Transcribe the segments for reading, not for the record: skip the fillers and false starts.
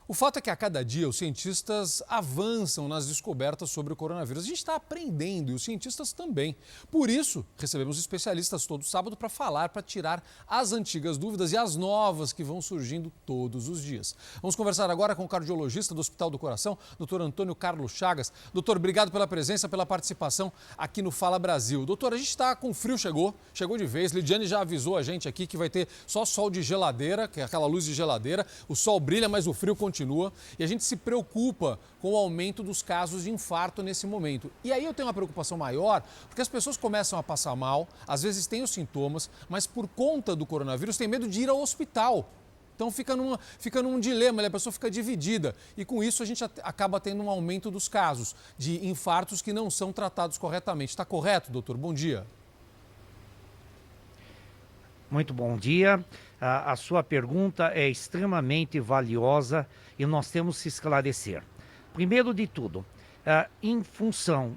O fato é que a cada dia os cientistas avançam nas descobertas sobre o coronavírus. A gente está aprendendo e os cientistas também. Por isso, recebemos especialistas todo sábado para falar, para tirar as antigas dúvidas e as novas que vão surgindo todos os dias. Vamos conversar agora com o cardiologista do Hospital do Coração, Dr. Antônio Carlos Chagas. Doutor, obrigado pela presença, pela participação aqui no Fala Brasil. Doutor, a gente está com frio, chegou de vez. Lidiane já avisou a gente aqui que vai ter só sol de geladeira, que é aquela luz de geladeira. O sol brilha, mas o frio continua. E a gente se preocupa com o aumento dos casos de infarto nesse momento. E aí eu tenho uma preocupação maior, porque as pessoas começam a passar mal, às vezes têm os sintomas, mas por conta do coronavírus tem medo de ir ao hospital. Então fica num dilema, a pessoa fica dividida. E com isso a gente acaba tendo um aumento dos casos de infartos que não são tratados corretamente. Está correto, doutor? Bom dia. Muito bom dia. A sua pergunta é extremamente valiosa e nós temos que esclarecer. Primeiro de tudo, em função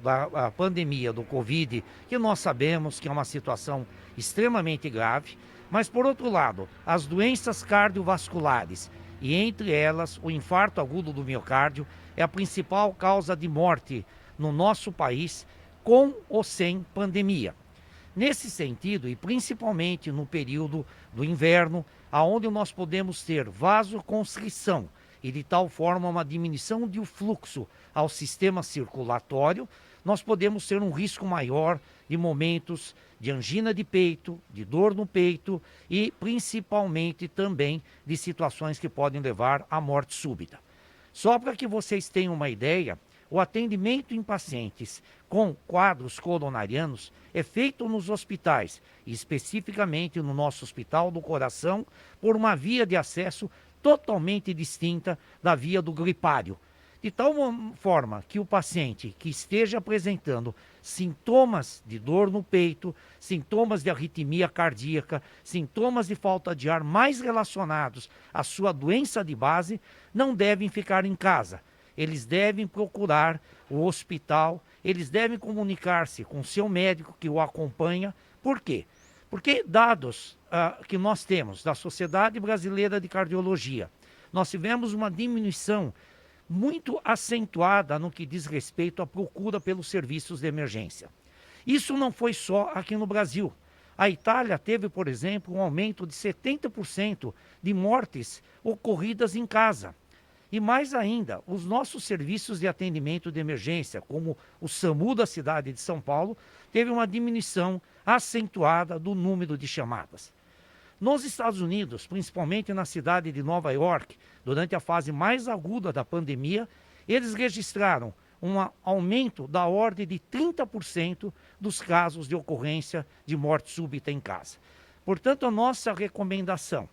da pandemia do Covid, que nós sabemos que é uma situação extremamente grave, mas por outro lado, as doenças cardiovasculares e entre elas o infarto agudo do miocárdio é a principal causa de morte no nosso país, com ou sem pandemia. Nesse sentido, e principalmente no período do inverno, aonde nós podemos ter vasoconstrição e de tal forma uma diminuição do fluxo ao sistema circulatório, nós podemos ter um risco maior de momentos de angina de peito, de dor no peito e principalmente também de situações que podem levar à morte súbita. Só para que vocês tenham uma ideia, o atendimento em pacientes com quadros coronarianos é feito nos hospitais, especificamente no nosso Hospital do Coração, por uma via de acesso totalmente distinta da via do gripário. De tal forma que o paciente que esteja apresentando sintomas de dor no peito, sintomas de arritmia cardíaca, sintomas de falta de ar mais relacionados à sua doença de base, não devem ficar em casa. Eles devem procurar o hospital, eles devem comunicar-se com o seu médico que o acompanha. Por quê? Porque dados que nós temos da Sociedade Brasileira de Cardiologia, nós tivemos uma diminuição muito acentuada no que diz respeito à procura pelos serviços de emergência. Isso não foi só aqui no Brasil. A Itália teve, por exemplo, um aumento de 70% de mortes ocorridas em casa. E mais ainda, os nossos serviços de atendimento de emergência, como o SAMU da cidade de São Paulo, teve uma diminuição acentuada do número de chamadas. Nos Estados Unidos, principalmente na cidade de Nova York, durante a fase mais aguda da pandemia, eles registraram um aumento da ordem de 30% dos casos de ocorrência de morte súbita em casa. Portanto, a nossa recomendação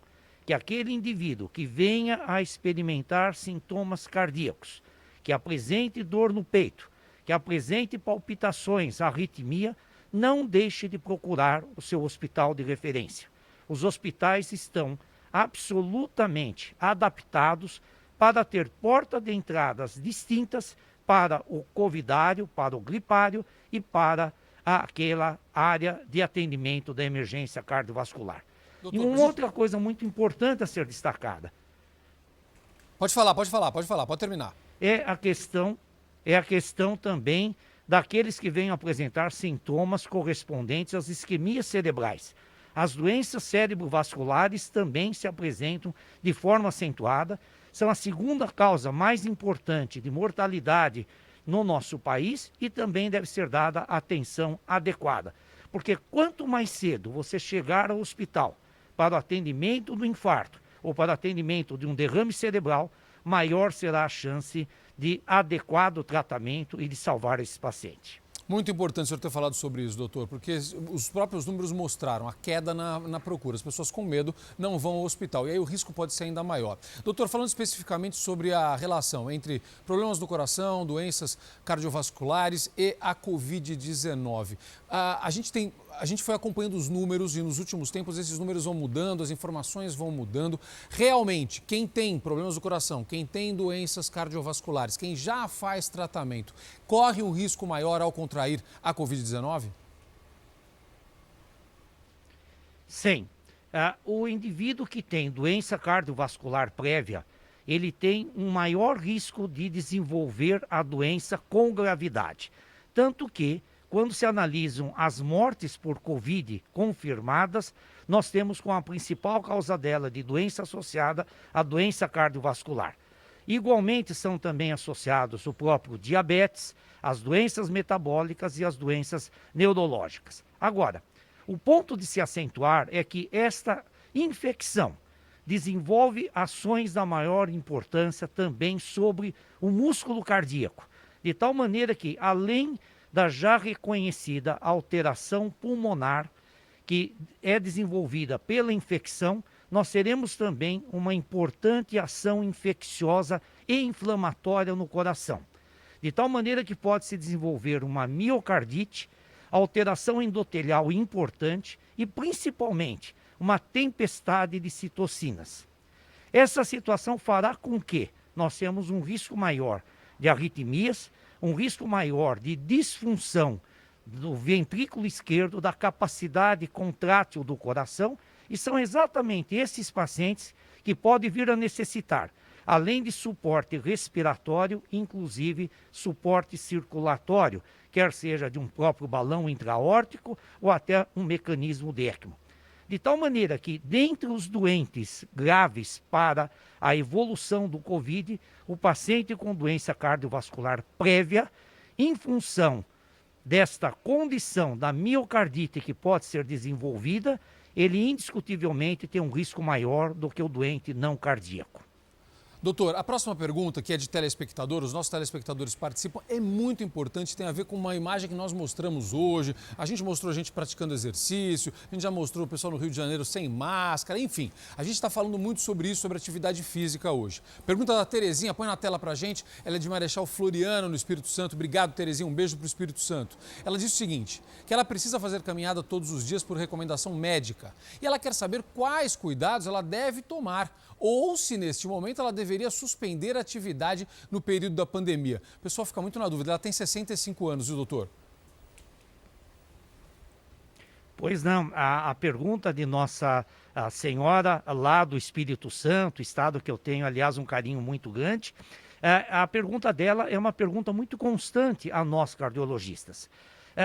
que aquele indivíduo que venha a experimentar sintomas cardíacos, que apresente dor no peito, que apresente palpitações, arritmia, não deixe de procurar o seu hospital de referência. Os hospitais estão absolutamente adaptados para ter portas de entradas distintas para o covidário, para o gripário e para aquela área de atendimento da emergência cardiovascular. Doutor, e uma outra coisa muito importante a ser destacada. Pode falar, pode terminar. É a questão também daqueles que venham apresentar sintomas correspondentes às isquemias cerebrais. As doenças cerebrovasculares também se apresentam de forma acentuada, são a segunda causa mais importante de mortalidade no nosso país e também deve ser dada atenção adequada. Porque quanto mais cedo você chegar ao hospital para o atendimento do infarto ou para o atendimento de um derrame cerebral, maior será a chance de adequado tratamento e de salvar esse paciente. Muito importante o senhor ter falado sobre isso, doutor, porque os próprios números mostraram a queda na procura. As pessoas com medo não vão ao hospital e aí o risco pode ser ainda maior. Doutor, falando especificamente sobre a relação entre problemas do coração, doenças cardiovasculares e a Covid-19. A gente foi acompanhando os números e nos últimos tempos esses números vão mudando, as informações vão mudando. Realmente, quem tem problemas do coração, quem tem doenças cardiovasculares, quem já faz tratamento, corre um risco maior ao contrair a Covid-19? Sim. O indivíduo que tem doença cardiovascular prévia, ele tem um maior risco de desenvolver a doença com gravidade. Tanto que, quando se analisam as mortes por Covid confirmadas, nós temos como a principal causa dela de doença associada à doença cardiovascular. Igualmente são também associados o próprio diabetes, as doenças metabólicas e as doenças neurológicas. Agora, o ponto de se acentuar é que esta infecção desenvolve ações da maior importância também sobre o músculo cardíaco, de tal maneira que, além da já reconhecida alteração pulmonar que é desenvolvida pela infecção, nós teremos também uma importante ação infecciosa e inflamatória no coração, de tal maneira que pode se desenvolver uma miocardite, alteração endotelial importante e, principalmente, uma tempestade de citocinas. Essa situação fará com que nós tenhamos um risco maior de arritmias, um risco maior de disfunção do ventrículo esquerdo, da capacidade contrátil do coração, e são exatamente esses pacientes que podem vir a necessitar, além de suporte respiratório, inclusive suporte circulatório, quer seja de um próprio balão intraórtico ou até um mecanismo de ECMO. De tal maneira que, dentre os doentes graves para a evolução do Covid, o paciente com doença cardiovascular prévia, em função desta condição da miocardite que pode ser desenvolvida, ele indiscutivelmente tem um risco maior do que o doente não cardíaco. Doutor, a próxima pergunta, que é de telespectador, os nossos telespectadores participam, é muito importante, tem a ver com uma imagem que nós mostramos hoje. A gente mostrou a gente praticando exercício, a gente já mostrou o pessoal no Rio de Janeiro sem máscara, enfim. A gente está falando muito sobre isso, sobre atividade física hoje. Pergunta da Terezinha, põe na tela pra gente, ela é de Marechal Floriano, no Espírito Santo. Obrigado, Terezinha, um beijo pro Espírito Santo. Ela diz o seguinte, que ela precisa fazer caminhada todos os dias por recomendação médica. E ela quer saber quais cuidados ela deve tomar, ou se neste momento ela deveria suspender a atividade no período da pandemia. O pessoal fica muito na dúvida, ela tem 65 anos, viu, doutor? Pois não, a pergunta de Nossa Senhora lá do Espírito Santo, estado que eu tenho, aliás, um carinho muito grande, a pergunta dela é uma pergunta muito constante a nós cardiologistas.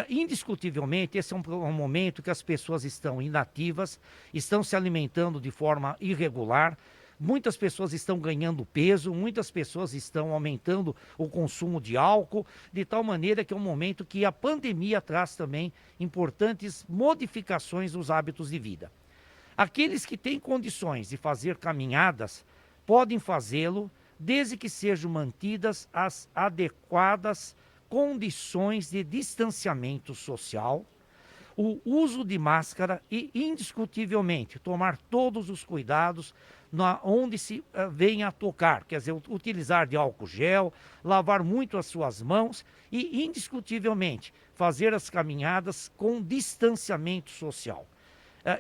Indiscutivelmente, esse é um momento que as pessoas estão inativas, estão se alimentando de forma irregular, muitas pessoas estão ganhando peso, muitas pessoas estão aumentando o consumo de álcool, de tal maneira que é um momento que a pandemia traz também importantes modificações nos hábitos de vida. Aqueles que têm condições de fazer caminhadas podem fazê-lo, desde que sejam mantidas as adequadas condições de distanciamento social, o uso de máscara e, indiscutivelmente, tomar todos os cuidados onde se venha a tocar, quer dizer, utilizar de álcool gel, lavar muito as suas mãos e, indiscutivelmente, fazer as caminhadas com distanciamento social.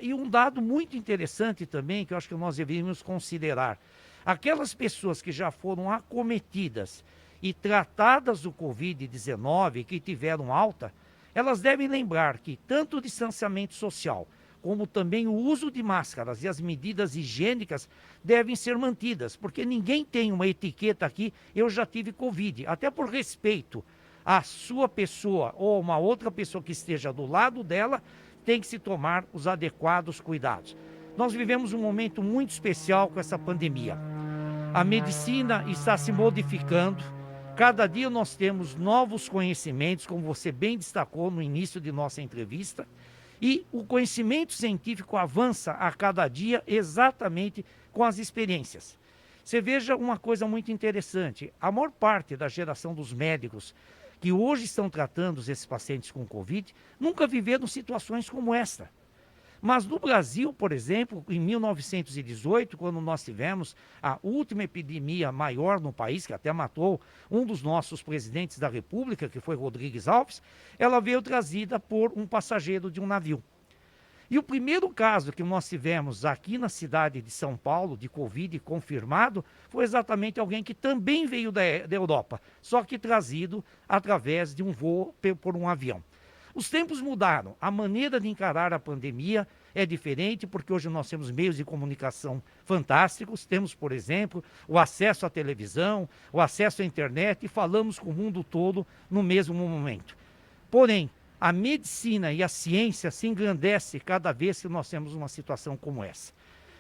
E um dado muito interessante também, que eu acho que nós deveríamos considerar, aquelas pessoas que já foram acometidas e tratadas do Covid-19, que tiveram alta, elas devem lembrar que tanto o distanciamento social, como também o uso de máscaras e as medidas higiênicas devem ser mantidas, porque ninguém tem uma etiqueta aqui, eu já tive Covid, até por respeito à sua pessoa ou uma outra pessoa que esteja do lado dela, tem que se tomar os adequados cuidados. Nós vivemos um momento muito especial com essa pandemia. A medicina está se modificando, cada dia nós temos novos conhecimentos, como você bem destacou no início de nossa entrevista, e o conhecimento científico avança a cada dia exatamente com as experiências. Você veja uma coisa muito interessante, a maior parte da geração dos médicos que hoje estão tratando esses pacientes com Covid nunca viveram situações como esta. Mas no Brasil, por exemplo, em 1918, quando nós tivemos a última epidemia maior no país, que até matou um dos nossos presidentes da República, que foi Rodrigues Alves, ela veio trazida por um passageiro de um navio. E o primeiro caso que nós tivemos aqui na cidade de São Paulo, de Covid confirmado, foi exatamente alguém que também veio da Europa, só que trazido através de um voo por um avião. Os tempos mudaram, a maneira de encarar a pandemia é diferente porque hoje nós temos meios de comunicação fantásticos, temos, por exemplo, o acesso à televisão, o acesso à internet e falamos com o mundo todo no mesmo momento. Porém, a medicina e a ciência se engrandecem cada vez que nós temos uma situação como essa.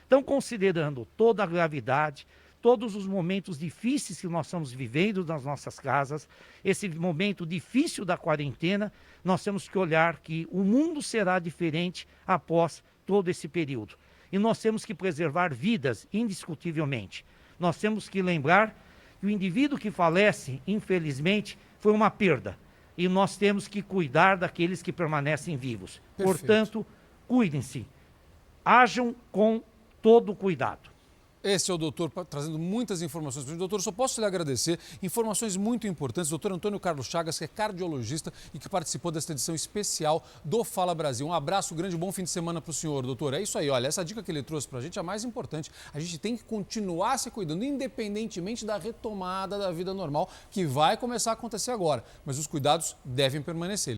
Então, considerando toda a gravidade, todos os momentos difíceis que nós estamos vivendo nas nossas casas, esse momento difícil da quarentena, nós temos que olhar que o mundo será diferente após todo esse período. E nós temos que preservar vidas, indiscutivelmente. Nós temos que lembrar que o indivíduo que falece, infelizmente, foi uma perda. E nós temos que cuidar daqueles que permanecem vivos. Perfeito. Portanto, cuidem-se. Ajam com todo o cuidado. Esse é o doutor trazendo muitas informações para a gente. Doutor, eu só posso lhe agradecer. Informações muito importantes. Doutor Antônio Carlos Chagas, que é cardiologista e que participou desta edição especial do Fala Brasil. Um abraço grande, bom fim de semana para o senhor, doutor. É isso aí, olha, essa dica que ele trouxe para a gente é a mais importante. A gente tem que continuar se cuidando, independentemente da retomada da vida normal, que vai começar a acontecer agora. Mas os cuidados devem permanecer.